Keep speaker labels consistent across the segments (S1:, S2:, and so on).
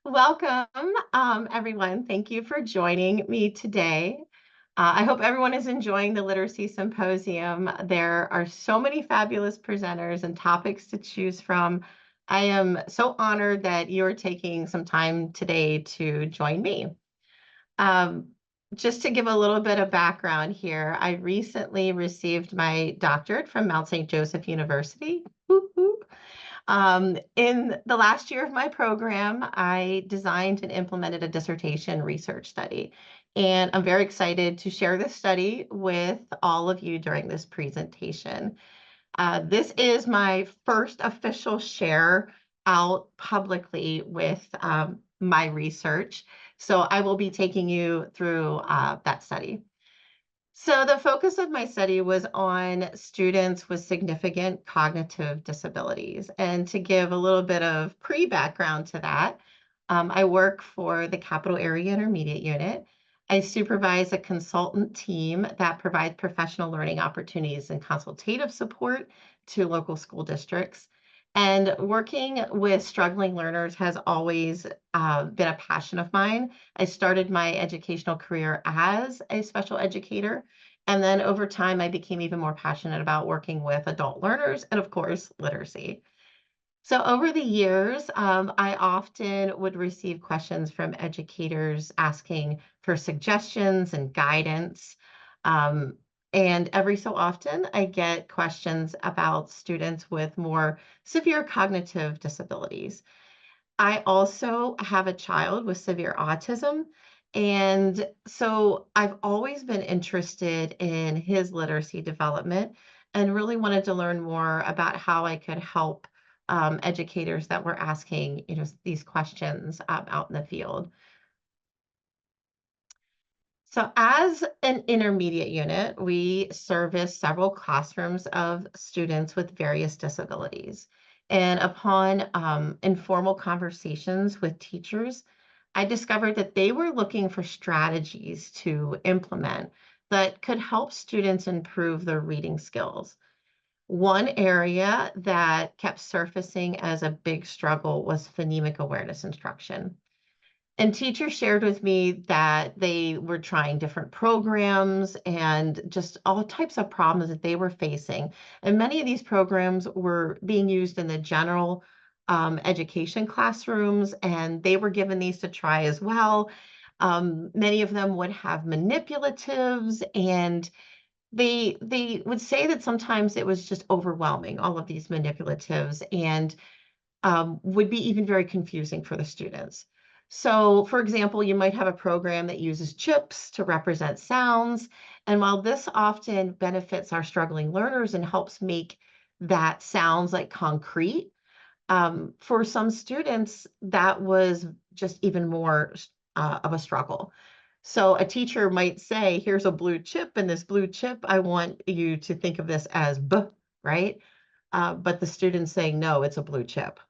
S1: Welcome, everyone. Thank you for joining me today. I hope everyone is enjoying the Literacy Symposium. There are so many fabulous presenters and topics to choose from. I am so honored that you're taking some time today to join me. Um, just to give a little bit of background here, I recently received my doctorate from Mount St. Joseph University. Woo hoo. In the last year of my program, I designed and implemented a dissertation research study. And I'm very excited to share this study with all of you during this presentation. This is my first official share out publicly with my research. So I will be taking you through that study. So the focus of my study was on students with significant cognitive disabilities. And to give a little bit of pre-background to that, I work for the Capital Area Intermediate Unit. I supervise a consultant team that provides professional learning opportunities and consultative support to local school districts. And working with struggling learners has always been a passion of mine. I started my educational career as a special educator. And then over time, I became even more passionate about working with adult learners and, of course, literacy. So over the years, I often would receive questions from educators asking for suggestions and guidance. Um, and every so often, I get questions about students with more severe cognitive disabilities. I also have a child with severe autism. And so I've always been interested in his literacy development and really wanted to learn more about how I could help educators that were asking, these questions out in the field. So as an intermediate unit, we service several classrooms of students with various disabilities. And upon informal conversations with teachers, I discovered that they were looking for strategies to implement that could help students improve their reading skills. One area that kept surfacing as a big struggle was phonemic awareness instruction. And teachers shared with me that they were trying different programs and just all types of problems that they were facing. And many of these programs were being used in the general education classrooms, and they were given these to try as well. Many of them would have manipulatives, and they would say that sometimes it was just overwhelming, all of these manipulatives, and would be even very confusing for the students. So, for example, you might have a program that uses chips to represent sounds. And while this often benefits our struggling learners and helps make that sounds like concrete, for some students, that was just even more of a struggle. So a teacher might say, here's a blue chip, and this blue chip, I want you to think of this as B, right? But the student's saying, no, it's a blue chip.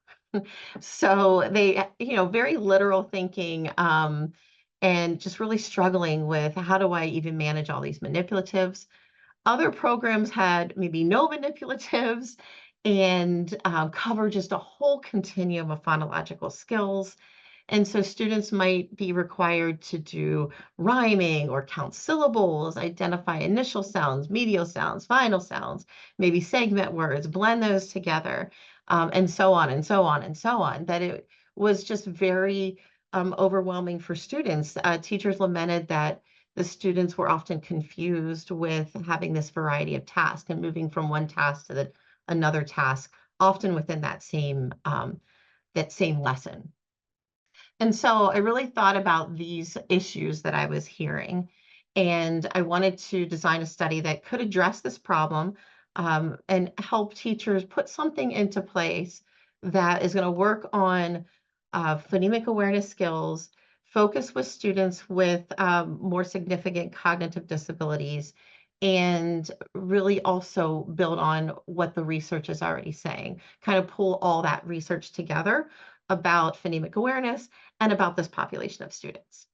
S1: So they, very literal thinking, and just really struggling with how do I even manage all these manipulatives. Other programs had maybe no manipulatives and cover just a whole continuum of phonological skills. And so students might be required to do rhyming or count syllables, identify initial sounds, medial sounds, final sounds, maybe segment words, blend those together, and so on and so on and so on. That it was just very overwhelming for students. Teachers lamented that the students were often confused with having this variety of tasks and moving from one task to another task, often within that same lesson. And so I really thought about these issues that I was hearing, and I wanted to design a study that could address this problem and help teachers put something into place that is going to work on phonemic awareness skills, focus with students with more significant cognitive disabilities, and really also build on what the research is already saying, kind of pull all that research together about phonemic awareness and about this population of students.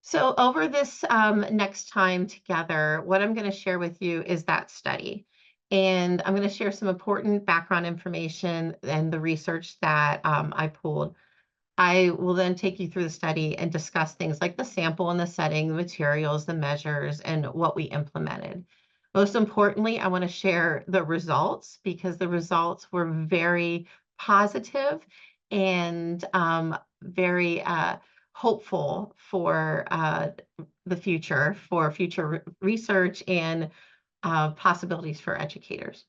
S1: So over this next time together, what I'm going to share with you is that study. And I'm going to share some important background information and the research that I pulled. I will then take you through the study and discuss things like the sample and the setting, the materials, the measures, and what we implemented. Most importantly, I want to share the results because the results were very positive and very hopeful for the future, for future research and possibilities for educators.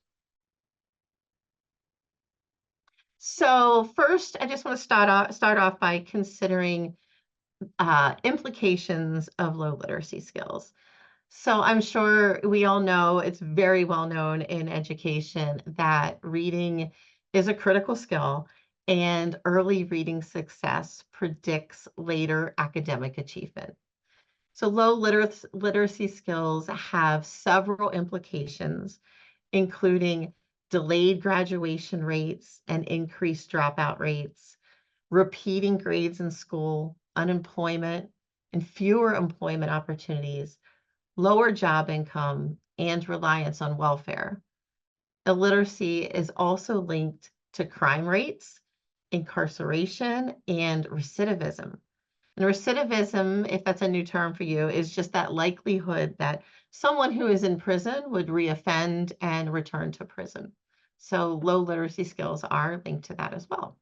S1: So first, I just want to start off by considering implications of low literacy skills. So I'm sure we all know it's very well known in education that reading is a critical skill and early reading success predicts later academic achievement. So low literacy skills have several implications, including delayed graduation rates and increased dropout rates, repeating grades in school, unemployment, and fewer employment opportunities, lower job income, and reliance on welfare. Illiteracy is also linked to crime rates, incarceration, and recidivism. And recidivism, if that's a new term for you, is just that likelihood that someone who is in prison would reoffend and return to prison. So low literacy skills are linked to that as well.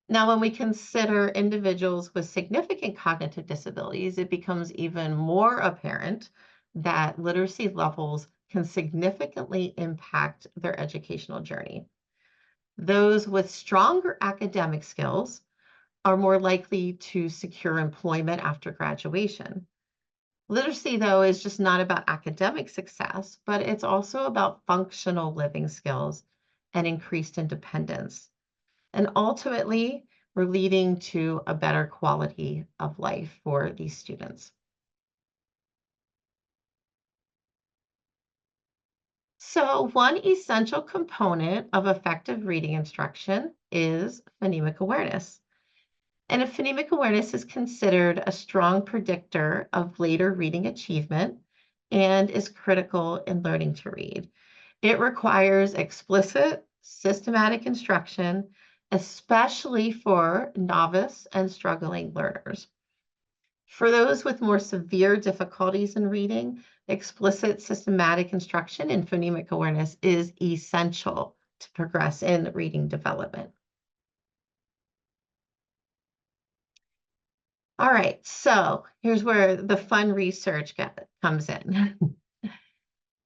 S1: Now, when we consider individuals with significant cognitive disabilities, it becomes even more apparent that literacy levels can significantly impact their educational journey. Those with stronger academic skills are more likely to secure employment after graduation. Literacy, though, is just not about academic success, but it's also about functional living skills and increased independence. And ultimately, we're leading to a better quality of life for these students. So one essential component of effective reading instruction is phonemic awareness. And if phonemic awareness is considered a strong predictor of later reading achievement and is critical in learning to read. It requires explicit, systematic instruction, especially for novice and struggling learners. For those with more severe difficulties in reading, explicit, systematic instruction in phonemic awareness is essential to progress in reading development. All right, so here's where the fun research comes in.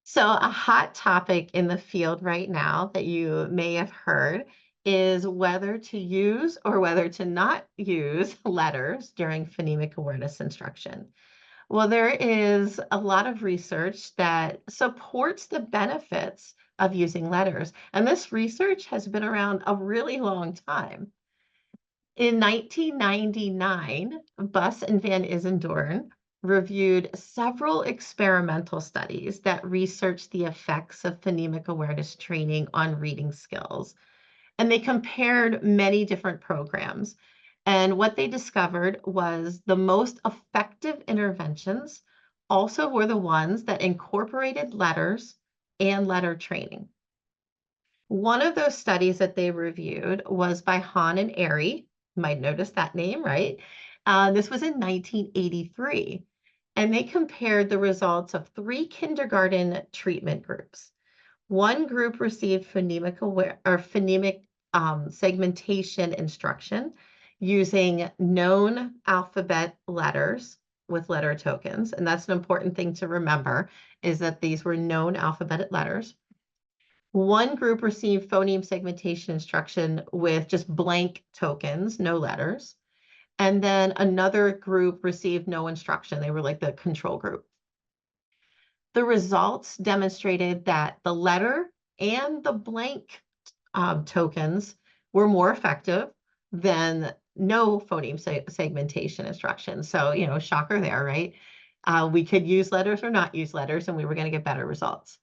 S1: So a hot topic in the field right now that you may have heard is whether to use or whether to not use letters during phonemic awareness instruction. Well, there is a lot of research that supports the benefits of using letters, and this research has been around a really long time. In 1999, Buss and Van Isendorn reviewed several experimental studies that researched the effects of phonemic awareness training on reading skills. And they compared many different programs. And what they discovered was the most effective interventions also were the ones that incorporated letters and letter training. One of those studies that they reviewed was by Hahn and Airy. You might notice that name, right? This was in 1983. And they compared the results of 3 kindergarten treatment groups. One group received phonemic segmentation instruction using known alphabet letters with letter tokens. And that's an important thing to remember is that these were known alphabet letters. One group received phoneme segmentation instruction with just blank tokens, no letters. And then another group received no instruction. They were like the control group. The results demonstrated that the letter and the blank tokens were more effective than no phoneme segmentation instructions. So, shocker there, right? We could use letters or not use letters, and we were going to get better results.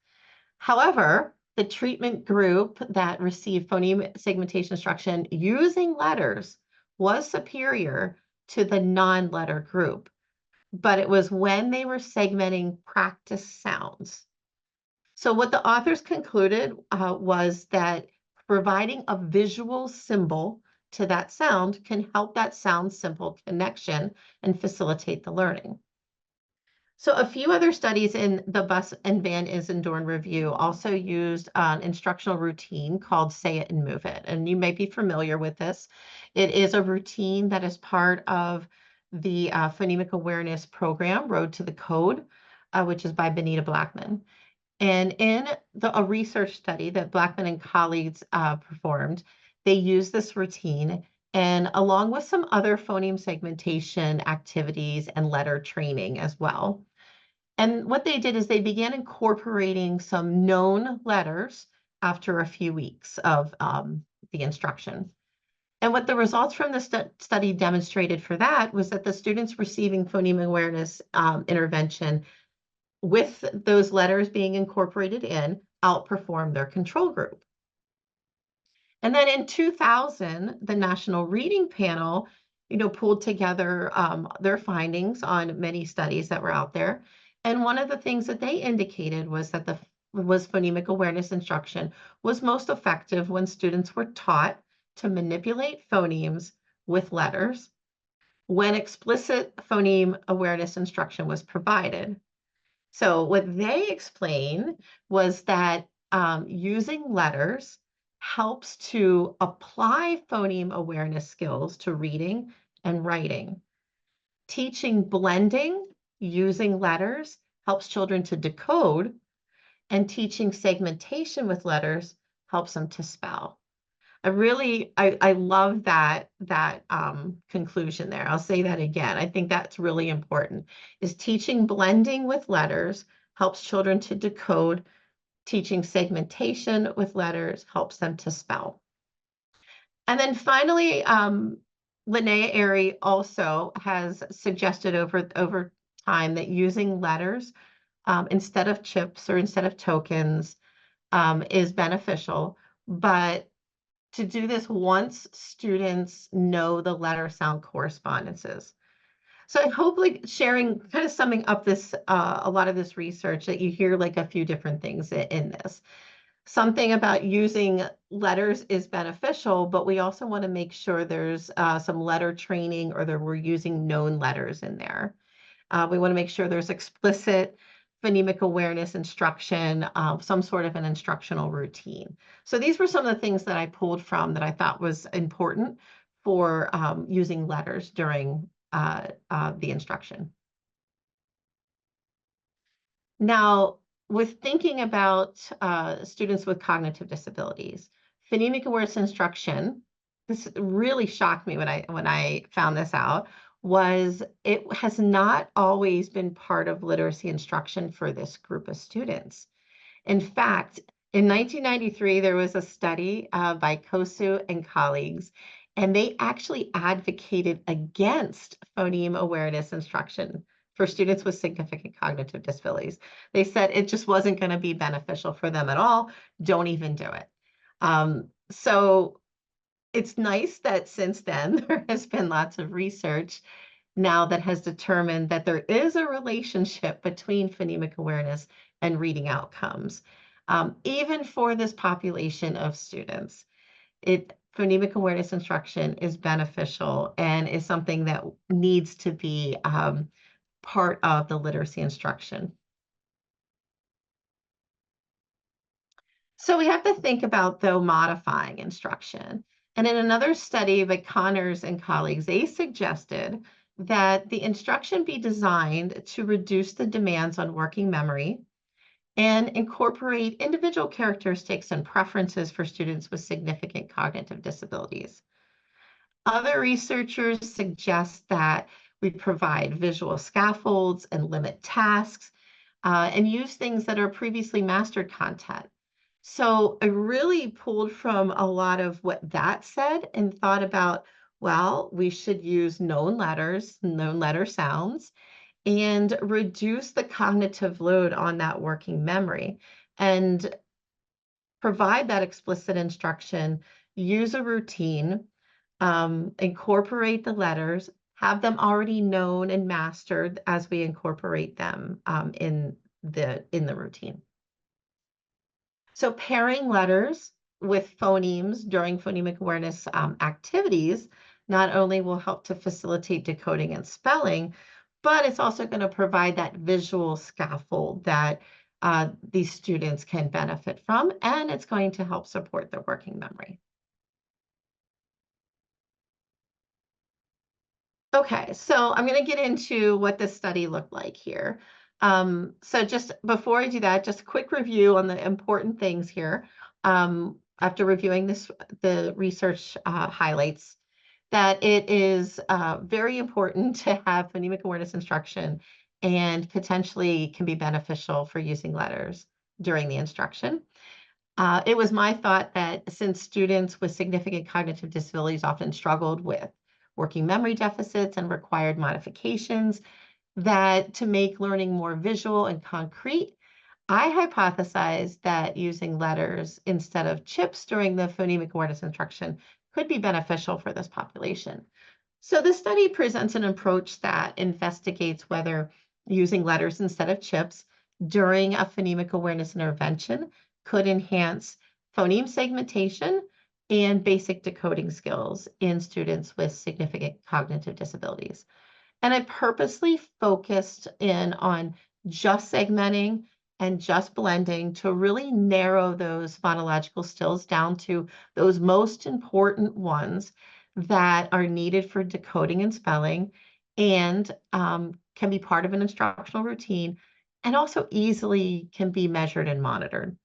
S1: However, the treatment group that received phoneme segmentation instruction using letters was superior to the non-letter group, but it was when they were segmenting practice sounds. So what the authors concluded was that providing a visual symbol to that sound can help that sound simple connection and facilitate the learning. So a few other studies in the Bus and Van Isendorn review also used an instructional routine called Say It and Move It. And you may be familiar with this. It is a routine that is part of the phonemic awareness program, Road to the Code, which is by Benita Blackman. And in a research study that Blackman and colleagues performed, they used this routine and along with some other phoneme segmentation activities and letter training as well. And what they did is they began incorporating some known letters after a few weeks of the instruction. And what the results from the study demonstrated for that was that the students receiving phoneme awareness intervention with those letters being incorporated in outperformed their control group. And then in 2000, the National Reading Panel, pulled together their findings on many studies that were out there. And one of the things that they indicated was that was phonemic awareness instruction was most effective when students were taught to manipulate phonemes with letters when explicit phoneme awareness instruction was provided. So what they explained was that using letters helps to apply phoneme awareness skills to reading and writing. Teaching blending using letters helps children to decode, and teaching segmentation with letters helps them to spell. I love that conclusion there. I'll say that again. I think that's really important. Is teaching blending with letters helps children to decode. Teaching segmentation with letters helps them to spell. And then finally, Linnea Airy also has suggested over time that using letters instead of chips or instead of tokens is beneficial, but to do this once students know the letter sound correspondences. So I hope like sharing, kind of summing up this, a lot of this research that you hear like a few different things in this. Something about using letters is beneficial, but we also want to make sure there's some letter training or that we're using known letters in there. We want to make sure there's explicit phonemic awareness instruction, some sort of an instructional routine. So these were some of the things that I pulled from that I thought was important for using letters during the instruction. Now, with thinking about students with cognitive disabilities, phonemic awareness instruction, this really shocked me when I found this out, was it has not always been part of literacy instruction for this group of students. In fact, in 1993, there was a study by Kosu and colleagues, and they actually advocated against phoneme awareness instruction for students with significant cognitive disabilities. They said it just wasn't going to be beneficial for them at all. Don't even do it. So it's nice that since then there has been lots of research now that has determined that there is a relationship between phonemic awareness and reading outcomes. Even for this population of students, phonemic awareness instruction is beneficial and is something that needs to be part of the literacy instruction. So we have to think about, though, modifying instruction. And in another study by Connors and colleagues, they suggested that the instruction be designed to reduce the demands on working memory and incorporate individual characteristics and preferences for students with significant cognitive disabilities. Other researchers suggest that we provide visual scaffolds and limit tasks and use things that are previously mastered content. So I really pulled from a lot of what that said and thought about, well, we should use known letters, known letter sounds, and reduce the cognitive load on that working memory and provide that explicit instruction, use a routine, incorporate the letters, have them already known and mastered as we incorporate them in the routine. So pairing letters with phonemes during phonemic awareness activities not only will help to facilitate decoding and spelling, but it's also going to provide that visual scaffold that these students can benefit from, and it's going to help support their working memory. Okay, so I'm going to get into what this study looked like here. So just before I do that, just a quick review on the important things here. After reviewing this, the research highlights that it is very important to have phonemic awareness instruction and potentially can be beneficial for using letters during the instruction. It was my thought that since students with significant cognitive disabilities often struggled with working memory deficits and required modifications, that to make learning more visual and concrete, I hypothesized that using letters instead of chips during the phonemic awareness instruction could be beneficial for this population. So the study presents an approach that investigates whether using letters instead of chips during a phonemic awareness intervention could enhance phoneme segmentation and basic decoding skills in students with significant cognitive disabilities. And I purposely focused in on just segmenting and just blending to really narrow those phonological skills down to those most important ones that are needed for decoding and spelling and can be part of an instructional routine and also easily can be measured and monitored.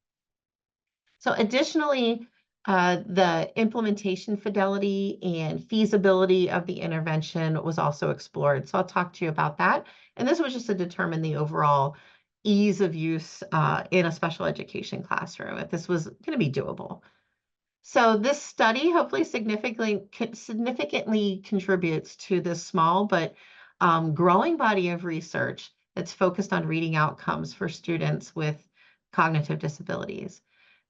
S1: So additionally, the implementation fidelity and feasibility of the intervention was also explored. So I'll talk to you about that. And this was just to determine the overall ease of use in a special education classroom, if this was going to be doable. So this study hopefully significantly contributes to this small but growing body of research that's focused on reading outcomes for students with cognitive disabilities.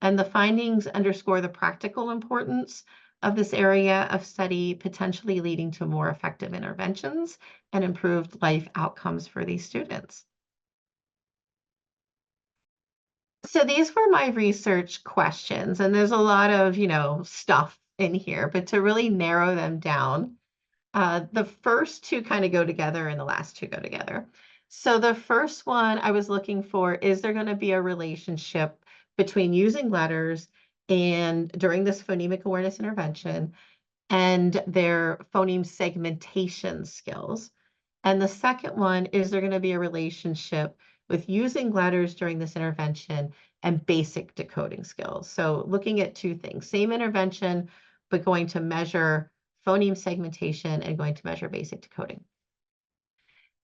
S1: And the findings underscore the practical importance of this area of study, potentially leading to more effective interventions and improved life outcomes for these students. So these were my research questions, and there's a lot of, stuff in here, but to really narrow them down, the first two kind of go together and the last two go together. So the first one I was looking for, is there going to be a relationship between using letters and during this phonemic awareness intervention and their phoneme segmentation skills? And the second one, is there going to be a relationship with using letters during this intervention and basic decoding skills? So looking at two things, same intervention, but going to measure phoneme segmentation and going to measure basic decoding.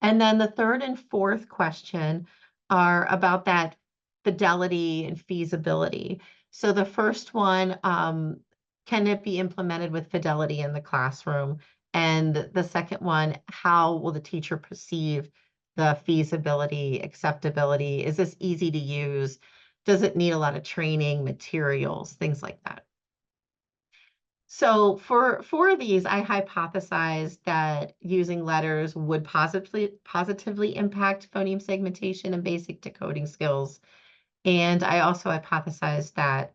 S1: And then the third and fourth question are about that fidelity and feasibility. So the first one, can it be implemented with fidelity in the classroom? And the second one, how will the teacher perceive the feasibility, acceptability? Is this easy to use? Does it need a lot of training, materials, things like that? So for these, I hypothesized that using letters would positively impact phoneme segmentation and basic decoding skills. And I also hypothesized that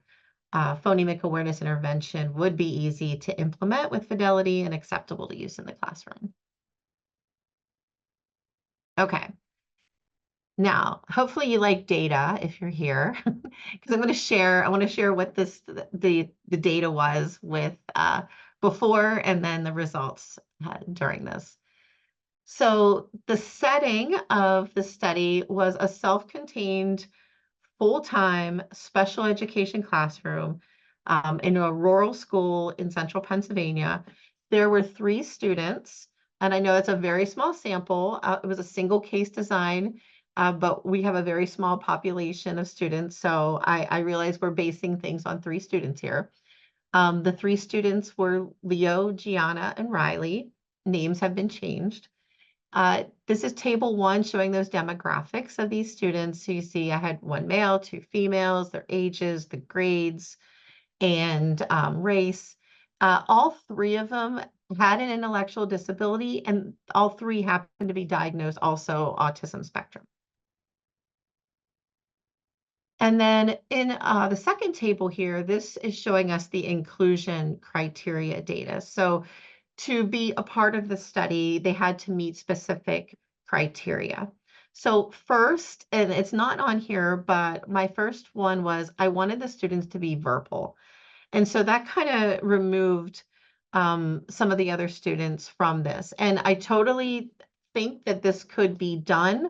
S1: phonemic awareness intervention would be easy to implement with fidelity and acceptable to use in the classroom. Okay. Now, hopefully you like data if you're here, because I want to share what the data was with before and then the results during this. So the setting of the study was a self-contained full-time special education classroom in a rural school in central Pennsylvania. There were 3 students, and I know it's a very small sample. It was a single case design, but we have a very small population of students, so I realize we're basing things on 3 students here. The 3 students were Leo, Gianna, and Riley. Names have been changed. This is table 1 showing those demographics of these students. So you see I had 1 male, 2 females, their ages, the grades, and race. All 3 of them had an intellectual disability, and all 3 happened to be diagnosed also autism spectrum. And then in the second table here, this is showing us the inclusion criteria data. So to be a part of the study, they had to meet specific criteria. So first, and it's not on here, but my first one was I wanted the students to be verbal. And so that kind of removed some of the other students from this. And I totally think that this could be done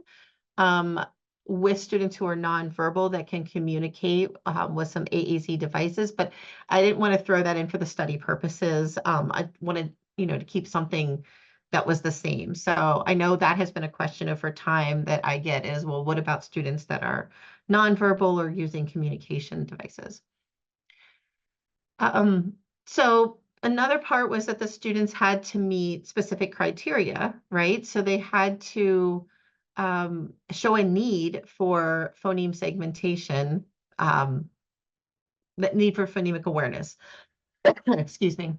S1: um, with students who are nonverbal that can communicate with some AAC devices, but I didn't want to throw that in for the study purposes. I wanted, to keep something that was the same. So I know that has been a question over time that I get is, well, what about students that are nonverbal or using communication devices? So another part was that the students had to meet specific criteria, right? So they had to show a need for phoneme segmentation, the need for phonemic awareness. Excuse me.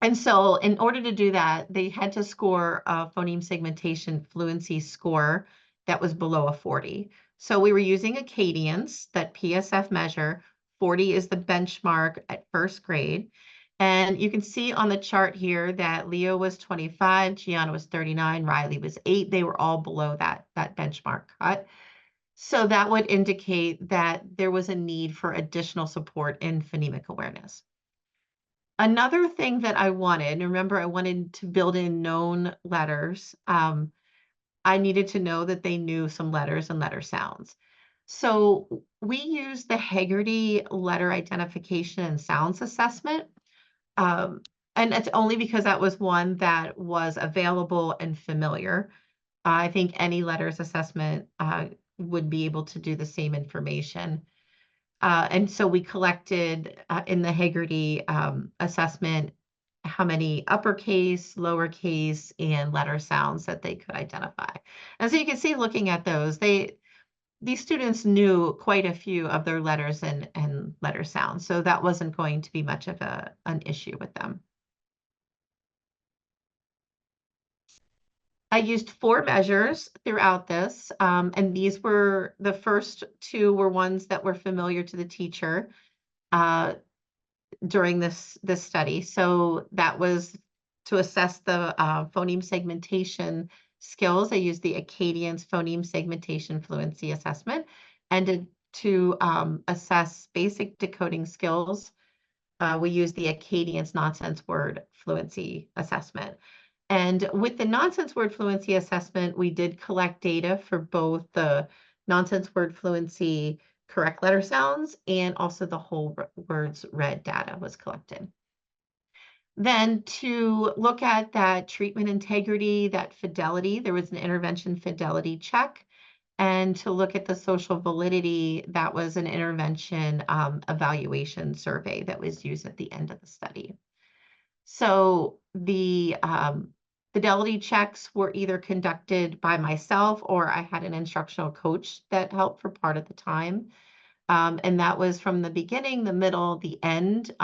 S1: And so in order to do that, they had to score a phoneme segmentation fluency score that was below a 40. So we were using a cadence, that PSF measure. 40 is the benchmark at first grade. And you can see on the chart here that Leo was 25, Gianna was 39, Riley was 8. They were all below that benchmark cut. So that would indicate that there was a need for additional support in phonemic awareness. Another thing that I wanted, remember, I wanted to build in known letters. I needed to know that they knew some letters and letter sounds. So we used the Haggerty letter identification and sounds assessment. Um, and it's only because that was one that was available and familiar. I think any letters assessment would be able to do the same information. And so we collected in the Haggerty assessment how many uppercase, lowercase, and letter sounds that they could identify. And so you can see looking at those, these students knew quite a few of their letters and letter sounds. So that wasn't going to be much of an issue with them. I used 4 measures throughout this, and these were the first 2 were ones that were familiar to the teacher. During this study. So that was to assess the phoneme segmentation skills. I used the Acadian's phoneme segmentation fluency assessment, and to assess basic decoding skills, we used the Acadian's nonsense word fluency assessment. And with the nonsense word fluency assessment, we did collect data for both the nonsense word fluency correct letter sounds and also the whole words read data was collected. Then to look at that treatment integrity, that fidelity, there was an intervention fidelity check. And to look at the social validity, that was an intervention evaluation survey that was used at the end of the study. So the fidelity checks were either conducted by myself or I had an instructional coach that helped for part of the time. And that was from the beginning, the middle, the end,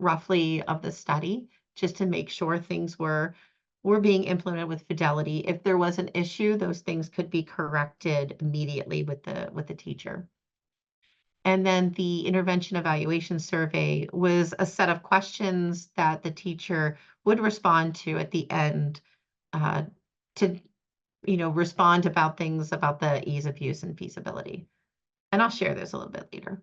S1: roughly of the study, just to make sure things were being implemented with fidelity. If there was an issue, those things could be corrected immediately with the teacher. And then the intervention evaluation survey was a set of questions that the teacher would respond to at the end to respond about things about the ease of use and feasibility. And I'll share this a little bit later.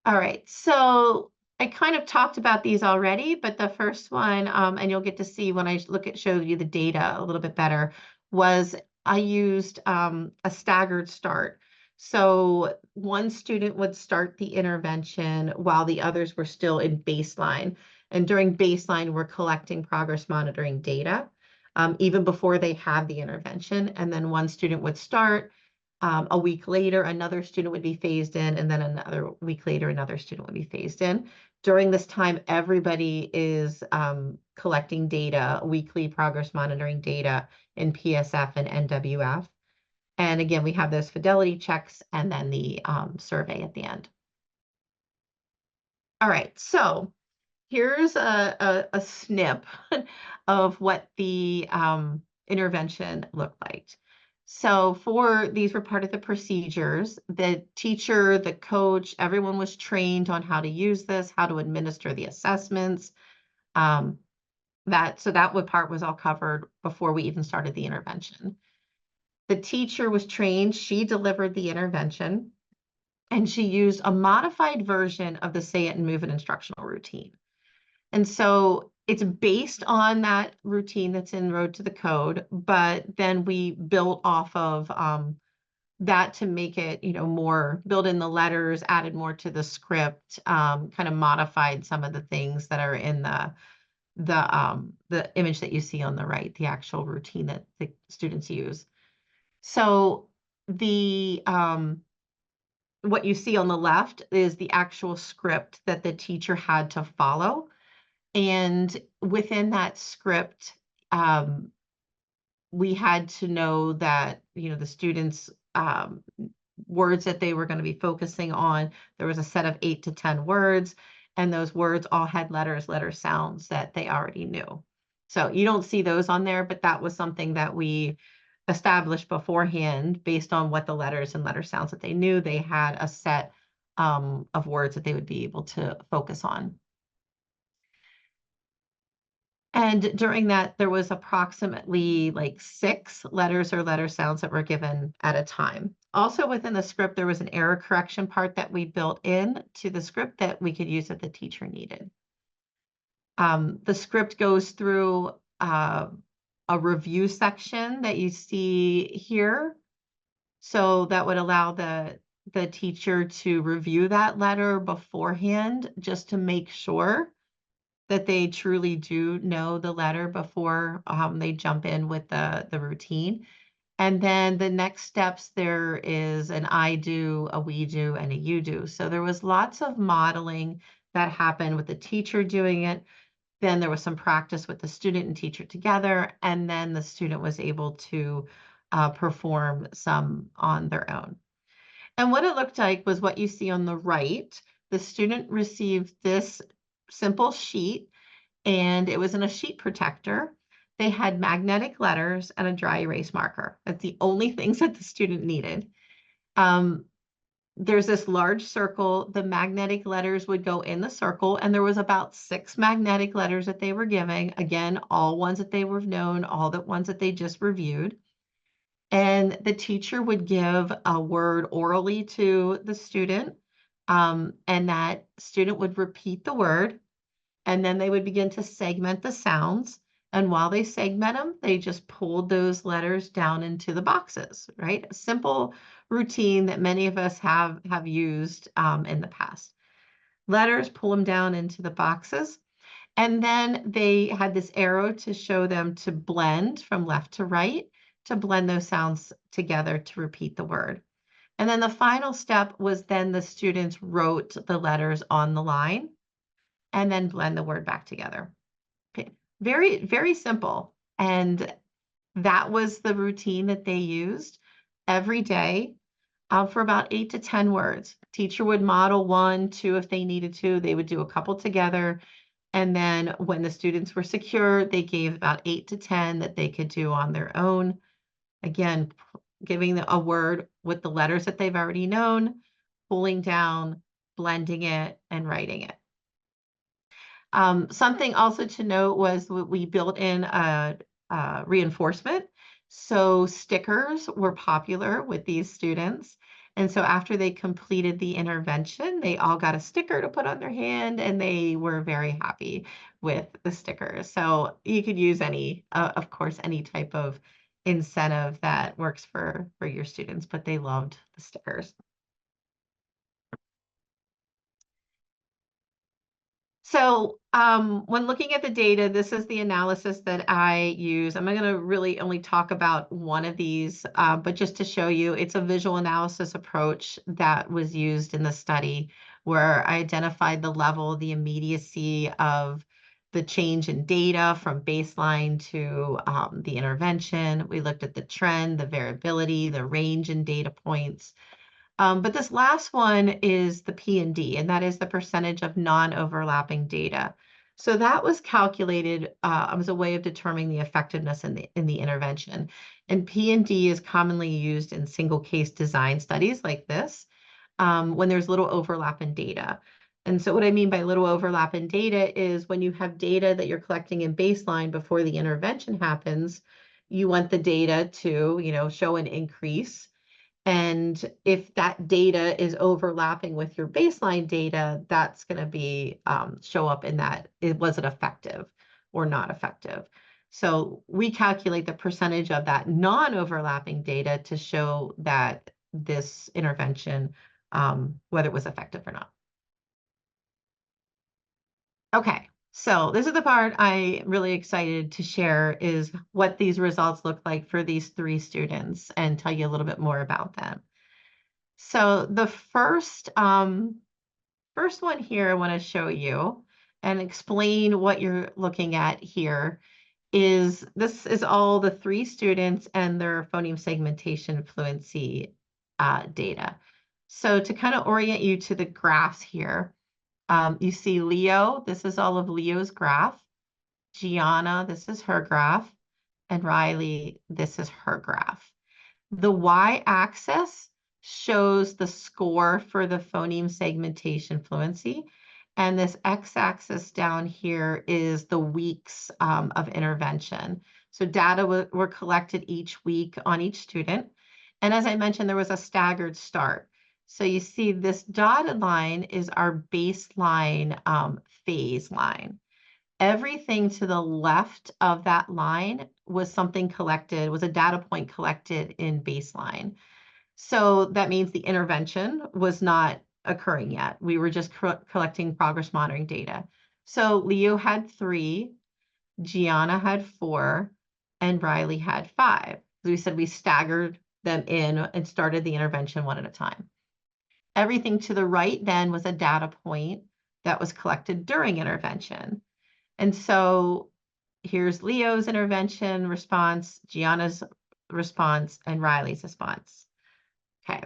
S1: All right, so I kind of talked about these already, but the first one, and you'll get to see when I show you the data a little bit better, was I used a staggered start. So one student would start the intervention while the others were still in baseline. And during baseline, we're collecting progress monitoring data, even before they have the intervention. And then one student would start. A week later, another student would be phased in, and then another week later, another student would be phased in. During this time, everybody is collecting data, weekly progress monitoring data in PSF and NWF. And again, we have those fidelity checks and then the survey at the end. All right, so here's a snip of what the intervention looked like. So these were part of the procedures. The teacher, the coach, everyone was trained on how to use this, how to administer the assessments. Um, that part was all covered before we even started the intervention. The teacher was trained, she delivered the intervention, and she used a modified version of the say it and move it instructional routine. And so it's based on that routine that's in Road to the Code, but then we built off of that to make it, more build in the letters, added more to the script, kind of modified some of the things that are in the image that you see on the right, the actual routine that the students use. So the what you see on the left is the actual script that the teacher had to follow. And within that script, we had to know that, the students' words that they were going to be focusing on, there was a set of 8 to 10 words, and those words all had letter sounds that they already knew. So you don't see those on there, but that was something that we established beforehand based on what the letters and letter sounds that they knew. They had a set of words that they would be able to focus on. And during that, there was approximately like 6 letters or letter sounds that were given at a time. Also within the script, there was an error correction part that we built in to the script that we could use if the teacher needed. The script goes through a review section that you see here. So that would allow the teacher to review that letter beforehand just to make sure that they truly do know the letter before they jump in with the routine. And then the next steps, there is an I do, a we do, and a you do. So there was lots of modeling that happened with the teacher doing it. Then there was some practice with the student and teacher together. And then the student was able to perform some on their own. And what it looked like was what you see on the right. The student received this simple sheet, and it was in a sheet protector. They had magnetic letters and a dry erase marker. That's the only things that the student needed. There's this large circle. The magnetic letters would go in the circle, and there was about 6 magnetic letters that they were giving. Again, all ones that they were known, all the ones that they just reviewed. And the teacher would give a word orally to the student, and that student would repeat the word. And then they would begin to segment the sounds. And while they segment them, they just pulled those letters down into the boxes, right? A simple routine that many of us have used in the past. Letters, pull them down into the boxes. And then they had this arrow to show them to blend from left to right, to blend those sounds together to repeat the word. And then the final step was then the students wrote the letters on the line and then blend the word back together. Very, very simple. And that was the routine that they used every day for about 8 to 10 words. Teacher would model 1, 2 if they needed to. They would do a couple together. And then when the students were secure, they gave about 8 to 10 that they could do on their own. Again, giving a word with the letters that they've already known, pulling down, blending it, and writing it. Something also to note was we built in a reinforcement. So stickers were popular with these students. And so after they completed the intervention, they all got a sticker to put on their hand, and they were very happy with the stickers. So you could use any, of course, any type of incentive that works for your students, but they loved the stickers. So when looking at the data, this is the analysis that I use. I'm going to really only talk about one of these, but just to show you, it's a visual analysis approach that was used in the study where I identified the level, the immediacy of the change in data from baseline to the intervention. We looked at the trend, the variability, the range in data points. But this last one is the P&D, and that is the percentage of non-overlapping data. So that was calculated as a way of determining the effectiveness in the intervention. And P&D is commonly used in single case design studies like this when there's little overlap in data. And so what I mean by little overlap in data is when you have data that you're collecting in baseline before the intervention happens, you want the data to, show an increase. And if that data is overlapping with your baseline data, that's going to be show up in that was it effective or not effective. So we calculate the percentage of that non-overlapping data to show that this intervention, whether it was effective or not. Okay, so this is the part I'm really excited to share is what these results look like for these 3 students and tell you a little bit more about them. So the first one here I want to show you and explain what you're looking at here is this is all the 3 students and their phoneme segmentation fluency data. So to kind of orient you to the graphs here, you see Leo, this is all of Leo's graph. Gianna, this is her graph. And Riley, this is her graph. The y-axis shows the score for the phoneme segmentation fluency. And this x-axis down here is the weeks of intervention. So data were collected each week on each student. And as I mentioned, there was a staggered start. So you see this dotted line is our baseline phase line. Everything to the left of that line was something collected, was a data point collected in baseline. So that means the intervention was not occurring yet. We were just collecting progress monitoring data. So Leo had 3, Gianna had 4, and Riley had 5. As we said, we staggered them in and started the intervention one at a time. Everything to the right then was a data point that was collected during intervention. And so here's Leo's intervention response, Gianna's response, and Riley's response. Okay,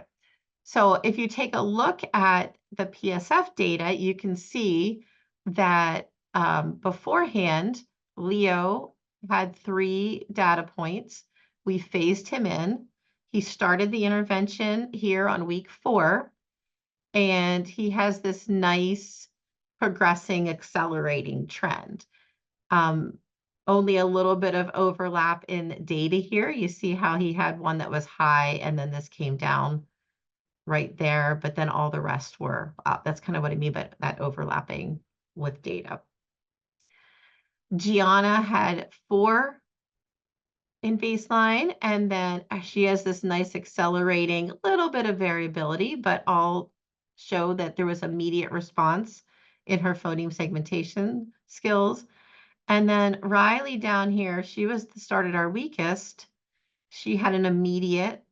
S1: so if you take a look at the PSF data, you can see that beforehand, Leo had 3 data points. We phased him in. He started the intervention here on week 4, and he has this nice progressing, accelerating trend. Only a little bit of overlap in data here. You see how he had one that was high and then this came down right there, but then all the rest were up. That's kind of what I mean by that overlapping with data. Gianna had 4 in baseline, and then she has this nice accelerating little bit of variability, but all show that there was immediate response in her phoneme segmentation skills. And then Riley down here, she was started our weakest. She had an immediate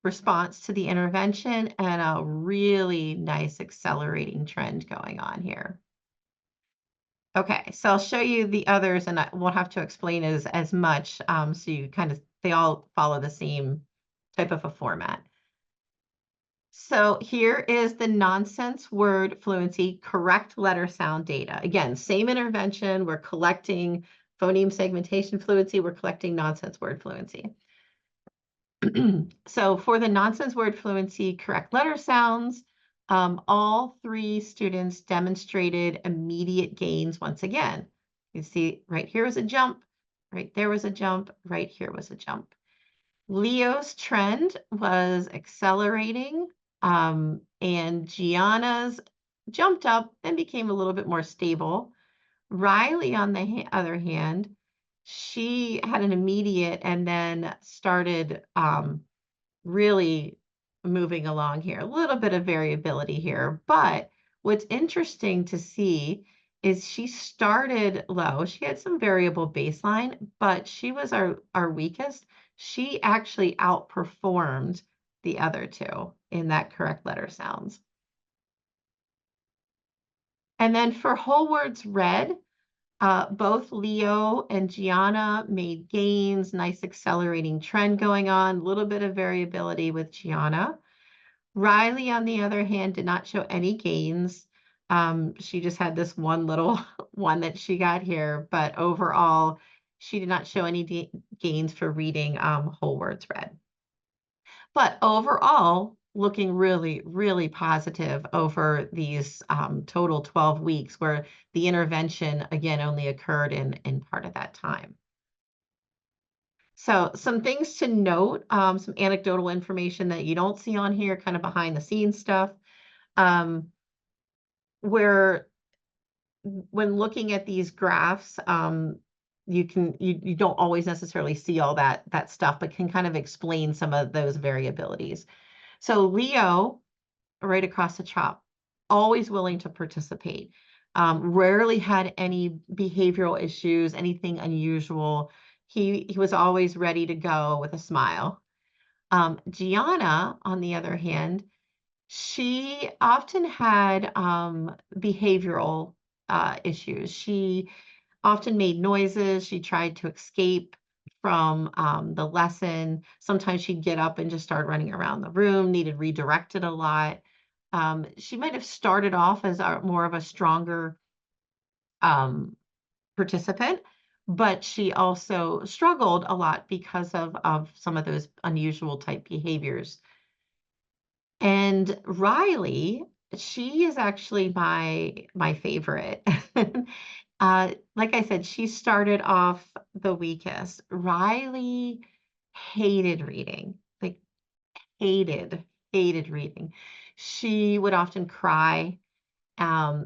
S1: response to the intervention and a really nice accelerating trend going on here. Okay, so I'll show you the others and I won't have to explain as much. So you they all follow the same type of a format. So here is the nonsense word fluency correct letter sound data. Again, same intervention. We're collecting phoneme segmentation fluency. We're collecting nonsense word fluency. So for the nonsense word fluency correct letter sounds, all 3 students demonstrated immediate gains once again. You see right here was a jump, right there was a jump, right here was a jump. Leo's trend was accelerating, and Gianna's jumped up and became a little bit more stable. Riley, on the other hand, she had an immediate and then started really moving along here. A little bit of variability here, but what's interesting to see is she started low. She had some variable baseline, but she was our weakest. She actually outperformed the other 2 in that correct letter sounds. And then for whole words read, both Leo and Gianna made gains, nice accelerating trend going on, a little bit of variability with Gianna. Riley, on the other hand, did not show any gains. She just had this one little one that she got here, but overall, she did not show any gains for reading whole words read. But overall, looking really, really positive over these total 12 weeks where the intervention, again, only occurred in part of that time. So some things to note, some anecdotal information that you don't see on here, kind of behind the scenes stuff, um, where when looking at these graphs, you don't always necessarily see all that stuff, but can kind of explain some of those variabilities. So Leo, right across the top, always willing to participate. Rarely had any behavioral issues, anything unusual. He was always ready to go with a smile. Gianna, on the other hand, she often had behavioral issues. She often made noises. She tried to escape from the lesson. Sometimes she'd get up and just start running around the room, needed redirected a lot. She might have started off as more of a stronger um, participant, but she also struggled a lot because of some of those unusual type behaviors. And Riley, she is actually my favorite. Like I said, she started off the weakest. Riley hated reading, like hated reading. She would often cry.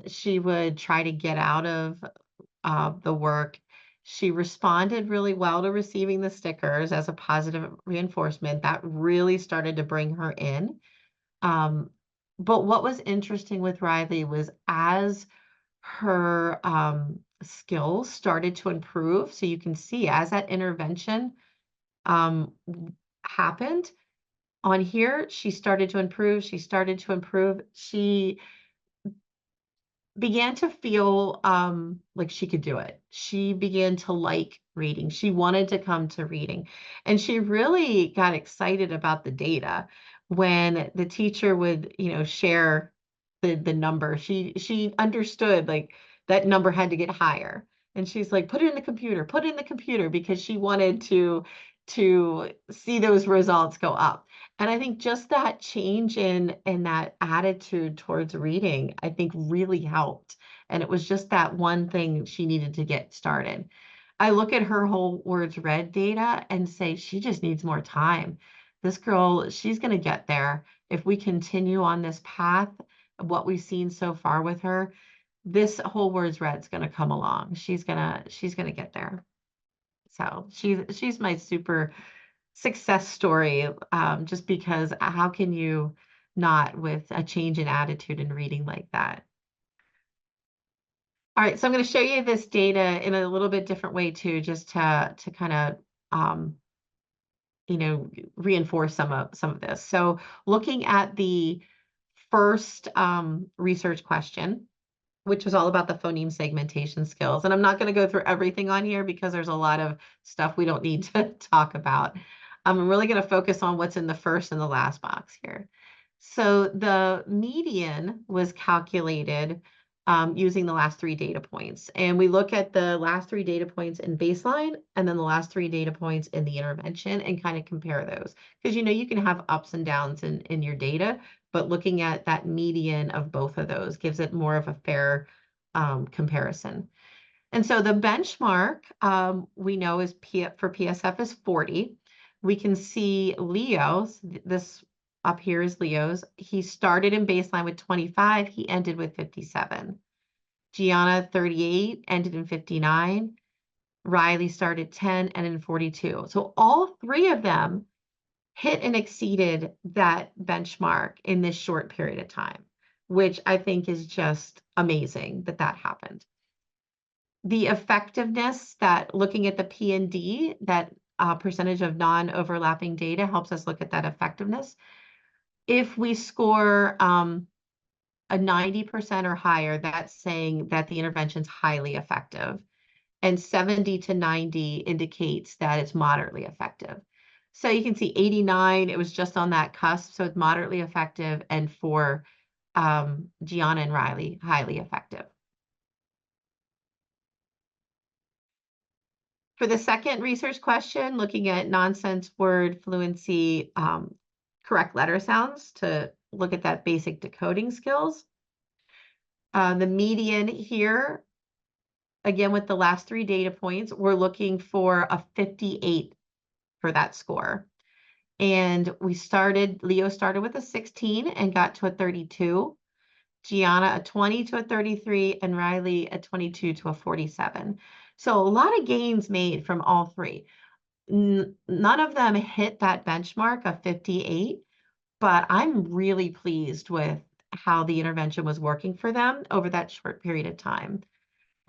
S1: She would try to get out of the work. She responded really well to receiving the stickers as a positive reinforcement. That really started to bring her in. Um, but what was interesting with Riley was as her skills started to improve, so you can see as that intervention happened on here, she started to improve. She started to improve. She began to feel like she could do it. She began to like reading. She wanted to come to reading. And she really got excited about the data when the teacher would, share the number. She understood like that number had to get higher. And she's like, put it in the computer, put it in the computer because she wanted to see those results go up. And I think just that change in that attitude towards reading, I think really helped. And it was just that one thing she needed to get started. I look at her whole words read data and say she just needs more time. This girl, she's going to get there. If we continue on this path, what we've seen so far with her, this whole words read is going to come along. She's going to get there. So she's my super success story, just because how can you not with a change in attitude and reading like that? All right, so I'm going to show you this data in a little bit different way too, just to kind of um, reinforce some of this. So looking at the first research question, which was all about the phoneme segmentation skills. And I'm not going to go through everything on here because there's a lot of stuff we don't need to talk about. I'm really going to focus on what's in the first and the last box here. So the median was calculated using the last 3 data points. And we look at the last 3 data points in baseline and then the last 3 data points in the intervention and kind of compare those. Because you can have ups and downs in your data, but looking at that median of both of those gives it more of a fair comparison. And so the benchmark we know is for PSF is 40. We can see Leo's, this up here is Leo's. He started in baseline with 25, he ended with 57. Gianna, 38, ended in 59. Riley started 10, and in 42. So all 3 of them hit and exceeded that benchmark in this short period of time, which I think is just amazing that happened. The effectiveness, that looking at the P&D, that percentage of non-overlapping data helps us look at that effectiveness. If we score a 90% or higher, that's saying that the intervention's highly effective. And 70 to 90 indicates that it's moderately effective. So you can see 89, it was just on that cusp, so it's moderately effective, and for Gianna and Riley highly effective. For the second research question, looking at nonsense word fluency, correct letter sounds to look at that basic decoding skills. The median here, again, with the last 3 data points, we're looking for a 58 for that score. And Leo started with a 16 and got to a 32. Gianna a 20 to a 33, and Riley a 22 to a 47. So a lot of gains made from all 3. None of them hit that benchmark of 58, but I'm really pleased with how the intervention was working for them over that short period of time.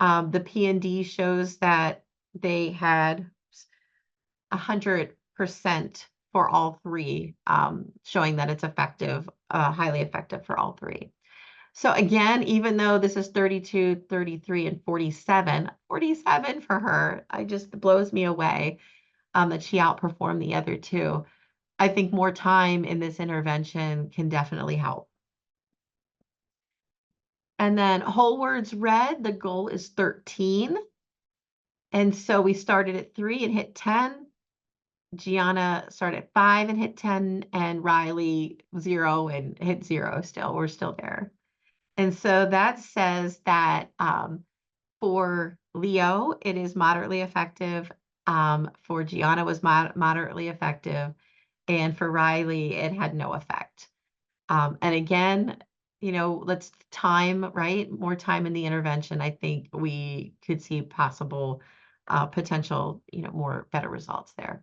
S1: The P&D shows that they had 100% for all 3, showing that it's effective, highly effective for all 3. So again, even though this is 32, 33, and 47, 47 for her, I just blows me away that she outperformed the other 2. I think more time in this intervention can definitely help. And then whole words read, the goal is 13. And so we started at 3 and hit 10. Gianna started at 5 and hit 10, and Riley 0 and hit 0 still. We're still there. And so that says that for Leo, it is moderately effective. For Gianna was moderately effective. And for Riley, it had no effect. And again, let's time, right? More time in the intervention. I think we could see possible potential, more better results there.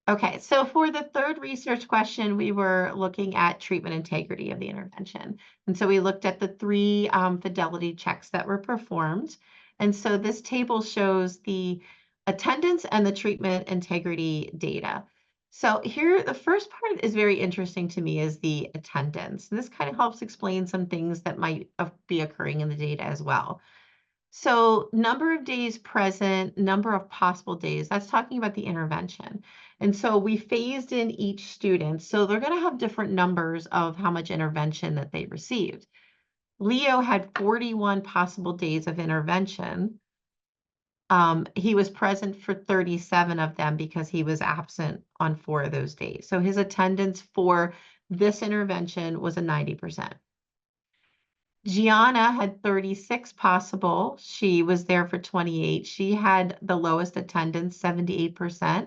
S1: Okay, so for the third research question, we were looking at treatment integrity of the intervention. And so we looked at the 3 fidelity checks that were performed. And so this table shows the attendance and the treatment integrity data. So here, the first part is very interesting to me is the attendance. And this kind of helps explain some things that might be occurring in the data as well. So number of days present, number of possible days, that's talking about the intervention. And so we phased in each student. So they're going to have different numbers of how much intervention that they received. Leo had 41 possible days of intervention. He was present for 37 of them because he was absent on 4 of those days. So his attendance for this intervention was a 90%. Gianna had 36 possible. She was there for 28. She had the lowest attendance, 78%.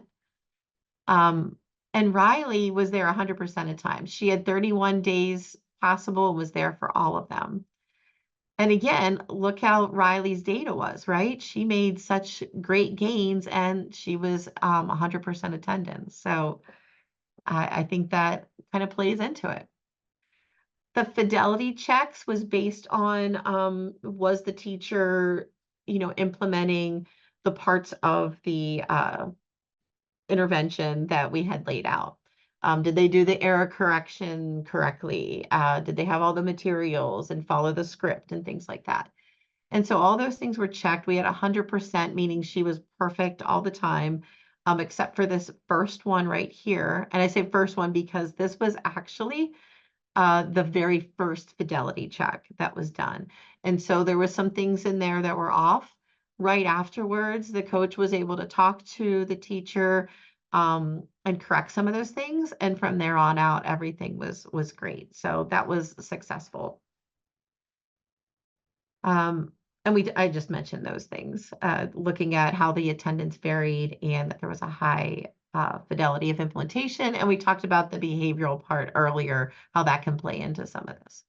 S1: And Riley was there 100% of time. She had 31 days possible and was there for all of them. And again, look how Riley's data was, right? She made such great gains and she was 100% attendance. So I think that kind of plays into it. The fidelity checks was based on was the teacher, implementing the parts of the intervention that we had laid out. Did they do the error correction correctly? Did they have all the materials and follow the script and things like that? And so all those things were checked. We had 100%, meaning she was perfect all the time, except for this first one right here. And I say first one because this was actually the very first fidelity check that was done. And so there was some things in there that were off. Right afterwards, the coach was able to talk to the teacher and correct some of those things. And from there on out, everything was great. So that was successful. And I just mentioned those things, looking at how the attendance varied and that there was a high fidelity of implementation. And we talked about the behavioral part earlier, how that can play into some of this.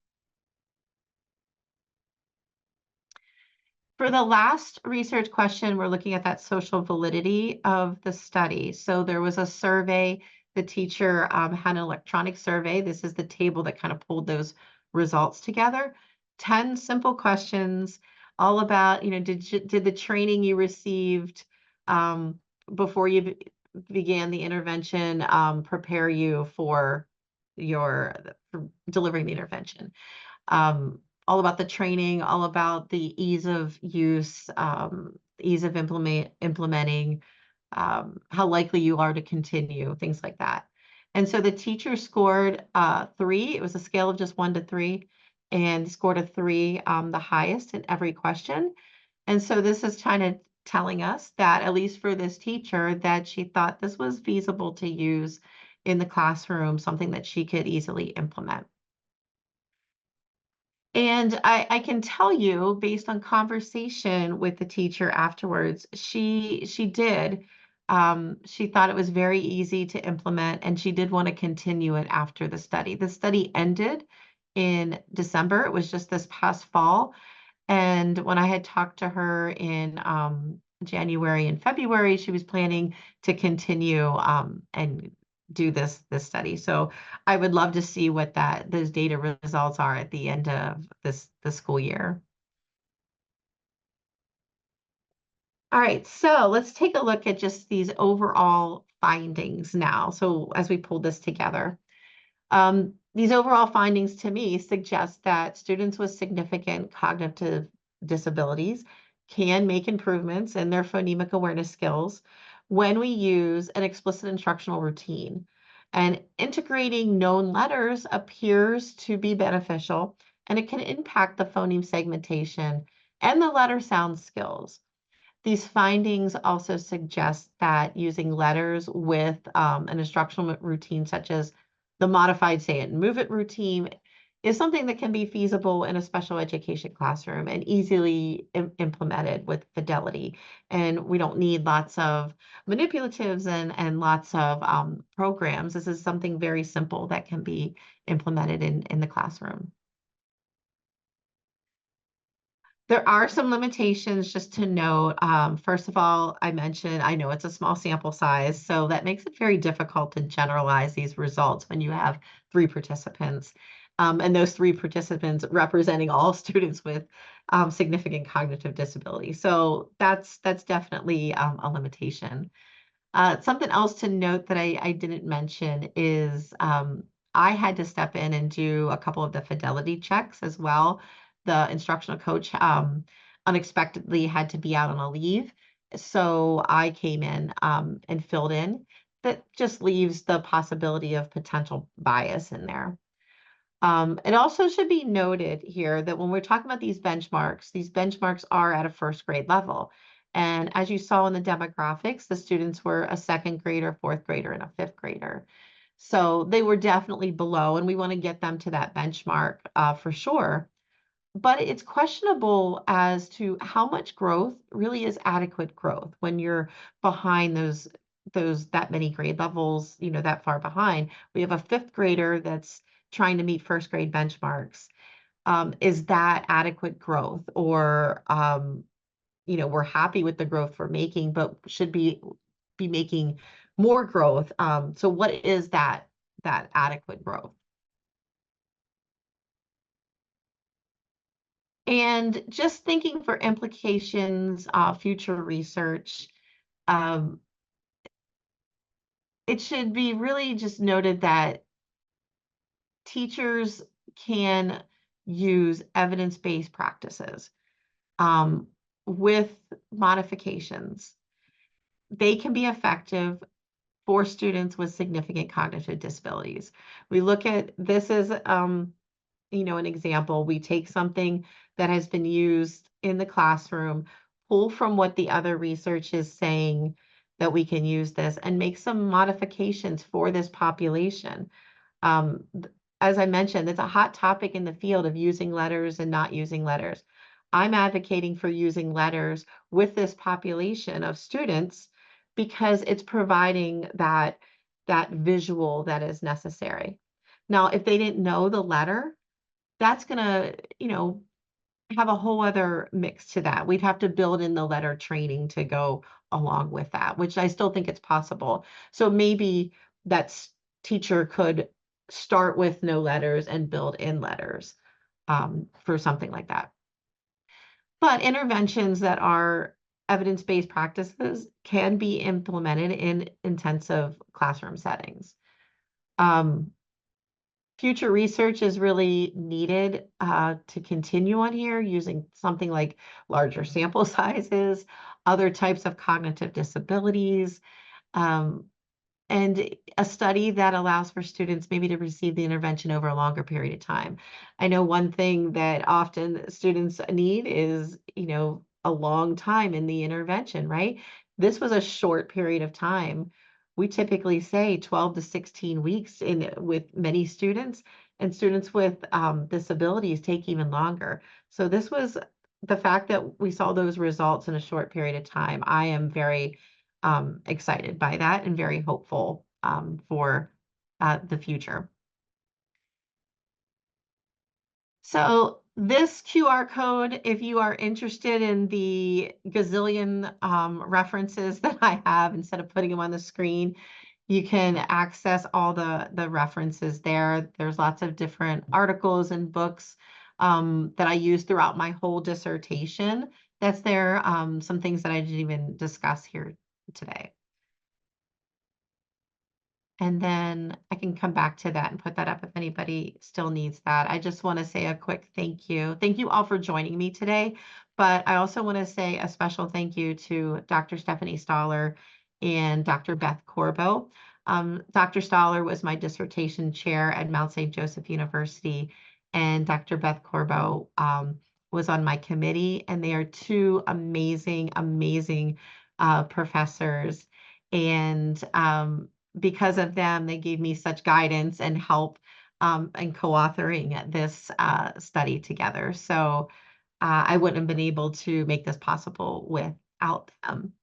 S1: For the last research question, we're looking at that social validity of the study. So there was a survey, the teacher had an electronic survey. This is the table that kind of pulled those results together. 10 simple questions, all about, did the training you received before you began the intervention prepare you for delivering the intervention? All about the training, all about the ease of use, ease of implementing, how likely you are to continue, things like that. And so the teacher scored 3. It was a scale of just 1 to 3, and scored a 3, the highest in every question. And so this is kind of telling us that, at least for this teacher, that she thought this was feasible to use in the classroom, something that she could easily implement. And I can tell you, based on conversation with the teacher afterwards, she did. She thought it was very easy to implement, and she did want to continue it after the study. The study ended in December. It was just this past fall. And when I had talked to her in January and February, she was planning to continue and do this study. So I would love to see what those data results are at the end of the school year. All right, so let's take a look at just these overall findings now. So as we pull this together. These overall findings to me suggest that students with significant cognitive disabilities can make improvements in their phonemic awareness skills when we use an explicit instructional routine. And integrating known letters appears to be beneficial, and it can impact the phoneme segmentation and the letter sound skills. These findings also suggest that using letters with an instructional routine, such as the modified say it and move it routine, is something that can be feasible in a special education classroom and easily implemented with fidelity. And we don't need lots of manipulatives and lots of programs. This is something very simple that can be implemented in the classroom. There are some limitations just to note. First of all, I mentioned, I know it's a small sample size, so that makes it very difficult to generalize these results when you have 3 participants. And those 3 participants representing all students with significant cognitive disability. So that's definitely a limitation. Something else to note that I didn't mention is I had to step in and do a couple of the fidelity checks as well. The instructional coach unexpectedly had to be out on a leave. So I came in and filled in. That just leaves the possibility of potential bias in there. It also should be noted here that when we're talking about these benchmarks are at a first grade level. And as you saw in the demographics, the students were a second grader, fourth grader, and a fifth grader. So they were definitely below, and we want to get them to that benchmark for sure. But it's questionable as to how much growth really is adequate growth when you're behind that many grade levels, that far behind. We have a fifth grader that's trying to meet first grade benchmarks. Is that adequate growth? Or we're happy with the growth we're making, but should be making more growth. So what is that adequate growth? And just thinking for implications, future research, um, it should be really just noted that teachers can use evidence-based practices um, with modifications. They can be effective for students with significant cognitive disabilities. We look at this as an example. We take something that has been used in the classroom, pull from what the other research is saying that we can use this, and make some modifications for this population. Um, as I mentioned, it's a hot topic in the field of using letters and not using letters. I'm advocating for using letters with this population of students because it's providing that visual that is necessary. Now, if they didn't know the letter, that's gonna, have a whole other mix to that. We'd have to build in the letter training to go along with that, which I still think it's possible. So maybe that teacher could start with no letters and build in letters for something like that. But interventions that are evidence-based practices can be implemented in intensive classroom settings. Um, Future research is really needed to continue on here using something like larger sample sizes, other types of cognitive disabilities, um, and a study that allows for students maybe to receive the intervention over a longer period of time. I know one thing that often students need is, a long time in the intervention, right? This was a short period of time. We typically say 12 to 16 weeks with many students, and students with disabilities take even longer. So this was the fact that we saw those results in a short period of time. I am very excited by that and very hopeful for the future. So this QR code, if you are interested in the gazillion references that I have, instead of putting them on the screen, you can access all the references there. There's lots of different articles and books that I use throughout my whole dissertation. That's there. Some things that I didn't even discuss here today. And then I can come back to that and put that up if anybody still needs that. I just want to say a quick thank you. Thank you all for joining me today. But I also want to say a special thank you to Dr. Stephanie Stoller and Dr. Beth Corbo. Dr. Stoller was my dissertation chair at Mount St. Joseph University, and Dr. Beth Corbo was on my committee, and they are two amazing, amazing professors. And because of them, they gave me such guidance and help in co-authoring this study together. So I wouldn't have been able to make this possible without them.